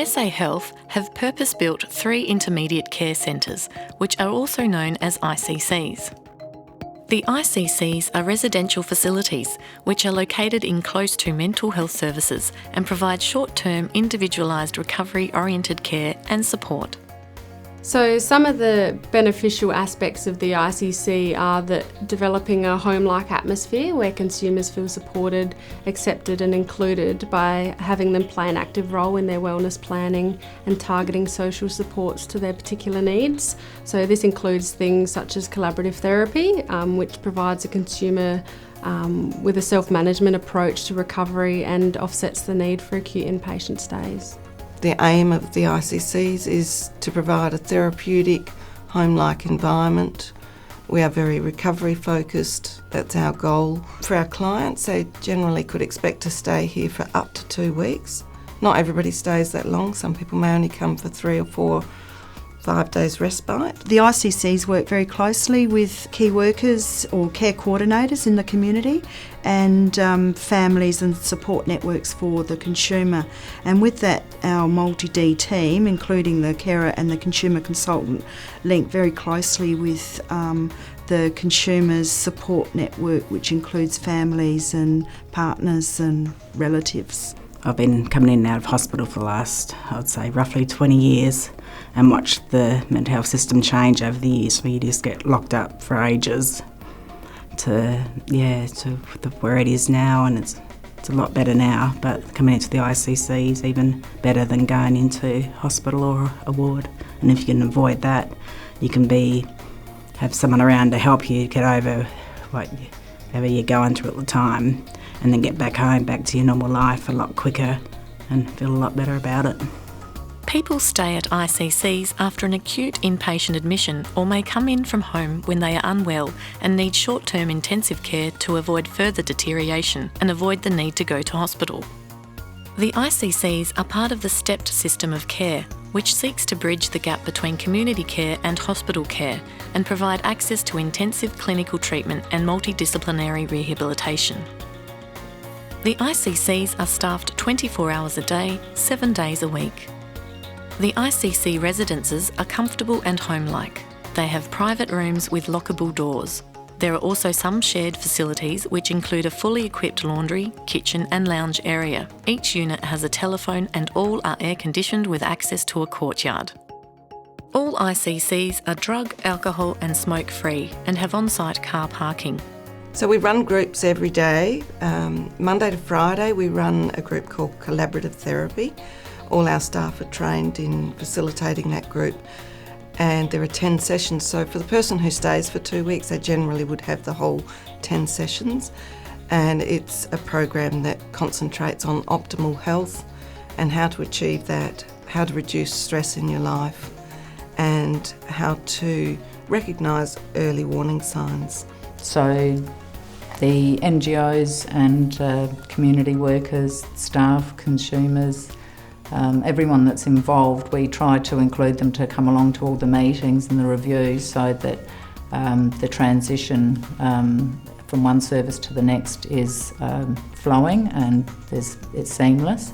SA Health have purpose-built 3 intermediate care centres, which are also known as ICCs. The ICCs are residential facilities which are located in close to mental health services and provide short-term individualised recovery-oriented care and support. So some of the beneficial aspects of the ICC are that developing a home-like atmosphere where consumers feel supported, accepted and included by having them play an active role in their wellness planning and targeting social supports to their particular needs. So this includes things such as collaborative therapy, which provides a consumer with a self-management approach to recovery and offsets the need for acute inpatient stays. The aim of the ICCs is to provide a therapeutic, home-like environment. We are very recovery focused, that's our goal. For our clients, they generally could expect to stay here for up to 2 weeks. Not everybody stays that long, some people may only come for 3 or 4, 5 days respite. The ICCs work very closely with key workers or care coordinators in the community and families and support networks for the consumer. And with that, our multi-D team, including the carer and the consumer consultant, link very closely with the consumer's support network, which includes families and partners and relatives. I've been coming in and out of hospital for the last, I would say, roughly 20 years and watched the mental health system change over the years. So you just get locked up for ages to where it is now, and it's a lot better now. But coming into the ICC is even better than going into hospital or a ward. And if you can avoid that, you can have someone around to help you get over whatever you're going through at the time, and then get back home, back to your normal life a lot quicker and feel a lot better about it. People stay at ICCs after an acute inpatient admission or may come in from home when they are unwell and need short-term intensive care to avoid further deterioration and avoid the need to go to hospital. The ICCs are part of the stepped system of care, which seeks to bridge the gap between community care and hospital care and provide access to intensive clinical treatment and multidisciplinary rehabilitation. The ICCs are staffed 24 hours a day, 7 days a week. The ICC residences are comfortable and home-like. They have private rooms with lockable doors. There are also some shared facilities which include a fully equipped laundry, kitchen and lounge area. Each unit has a telephone and all are air-conditioned with access to a courtyard. All ICCs are drug, alcohol and smoke-free and have on-site car parking. So we run groups every day. Monday to Friday we run a group called Collaborative Therapy. All our staff are trained in facilitating that group, and there are 10 sessions. So for the person who stays for 2 weeks, they generally would have the whole 10 sessions, and it's a program that concentrates on optimal health and how to achieve that, how to reduce stress in your life, and how to recognise early warning signs. So the NGOs and community workers, staff, consumers, everyone that's involved, we try to include them to come along to all the meetings and the reviews so that the transition from one service to the next is flowing and it's seamless.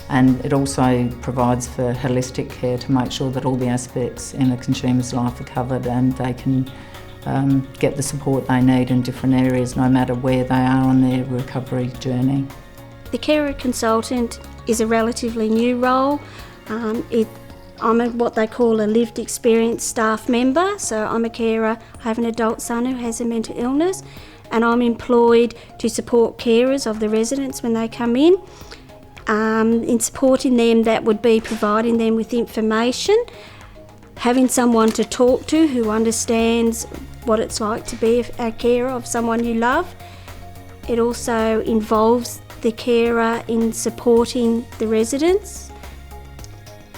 And it also provides for holistic care to make sure that all the aspects in a consumer's life are covered and they can get the support they need in different areas no matter where they are on their recovery journey. The carer consultant is a relatively new role. I'm what they call a lived experience staff member, so I'm a carer. I have an adult son who has a mental illness, and I'm employed to support carers of the residents when they come in. In supporting them, that would be providing them with information, having someone to talk to who understands what it's like to be a carer of someone you love. It also involves the carer in supporting the residents,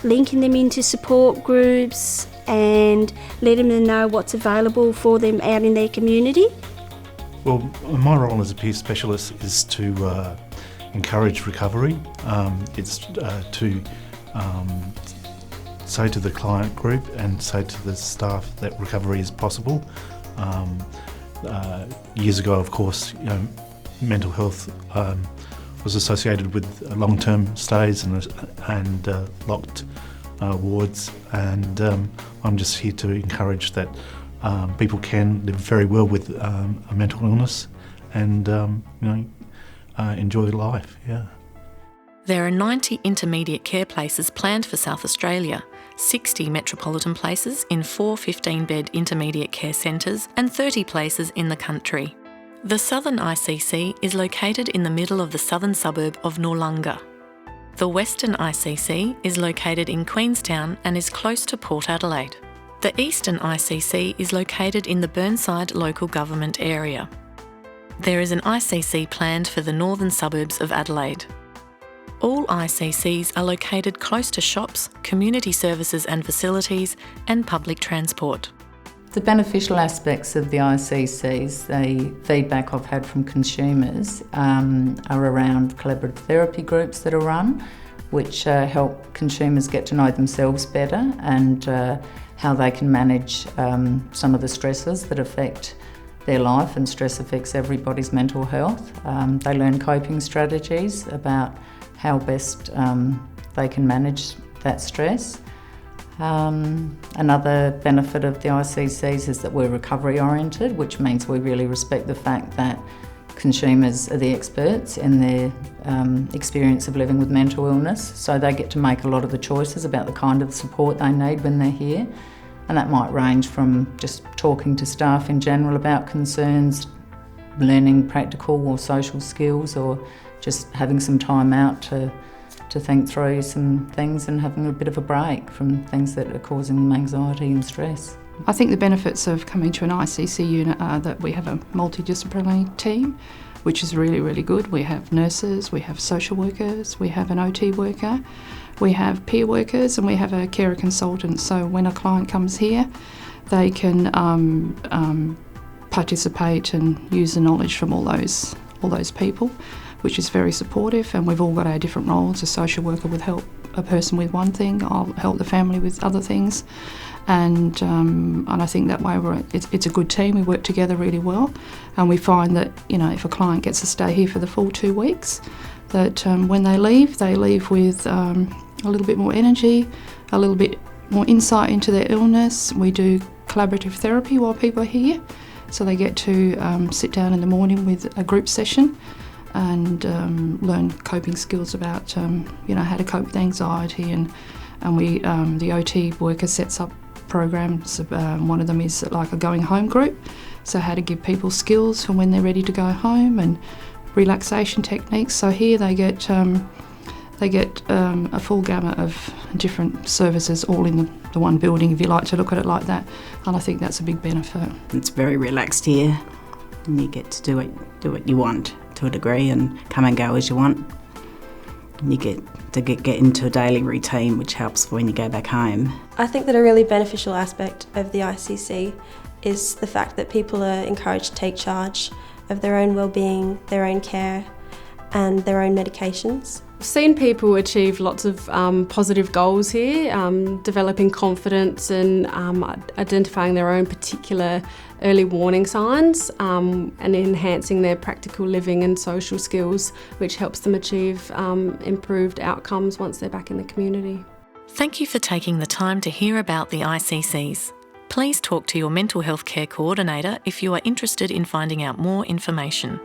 linking them into support groups and letting them know what's available for them out in their community. Well, my role as a peer specialist is to encourage recovery. It's to say to the client group and say to the staff that recovery is possible. Years ago, of course, mental health was associated with long-term stays and locked wards, and I'm just here to encourage that people can live very well with a mental illness and enjoy life. Yeah. There are 90 intermediate care places planned for South Australia, 60 metropolitan places in 4 15-bed intermediate care centres and 30 places in the country. The Southern ICC is located in the middle of the southern suburb of Noarlunga. The Western ICC is located in Queenstown and is close to Port Adelaide. The Eastern ICC is located in the Burnside local government area. There is an ICC planned for the northern suburbs of Adelaide. All ICCs are located close to shops, community services and facilities, and public transport. The beneficial aspects of the ICCs, the feedback I've had from consumers, are around collaborative therapy groups that are run, which help consumers get to know themselves better and how they can manage some of the stresses that affect their life, and stress affects everybody's mental health. They learn coping strategies about how best they can manage that stress. Another benefit of the ICCs is that we're recovery oriented, which means we really respect the fact that consumers are the experts in their experience of living with mental illness, so they get to make a lot of the choices about the kind of support they need when they're here. And that might range from just talking to staff in general about concerns, learning practical or social skills, or just having some time out to think through some things and having a bit of a break from things that are causing them anxiety and stress. I think the benefits of coming to an ICC unit are that we have a multidisciplinary team, which is really, really good. We have nurses, we have social workers, we have an OT worker, we have peer workers, and we have a carer consultant. So when a client comes here, they can participate and use the knowledge from all those people, which is very supportive. And we've all got our different roles. A social worker would help a person with one thing, I'll help the family with other things, and I think that way it's a good team. We work together really well, and we find that if a client gets to stay here for the full 2 weeks, that when they leave with a little bit more energy, a little bit more insight into their illness. We do collaborative therapy while people are here, so they get to sit down in the morning with a group session and learn coping skills about how to cope with anxiety, and we the OT worker sets up programs. One of them is like a going home group, so how to give people skills for when they're ready to go home, and relaxation techniques. So here they get a full gamut of different services all in the one building, if you like to look at it like that, and I think that's a big benefit. It's very relaxed here, and you get to do what you want to a degree and come and go as you want. You get to get into a daily routine, which helps when you go back home. I think that a really beneficial aspect of the ICC is the fact that people are encouraged to take charge of their own well-being, their own care and their own medications. I've seen people achieve lots of positive goals here, developing confidence and identifying their own particular early warning signs, and enhancing their practical living and social skills, which helps them achieve improved outcomes once they're back in the community. Thank you for taking the time to hear about the ICCs. Please talk to your mental health care coordinator if you are interested in finding out more information.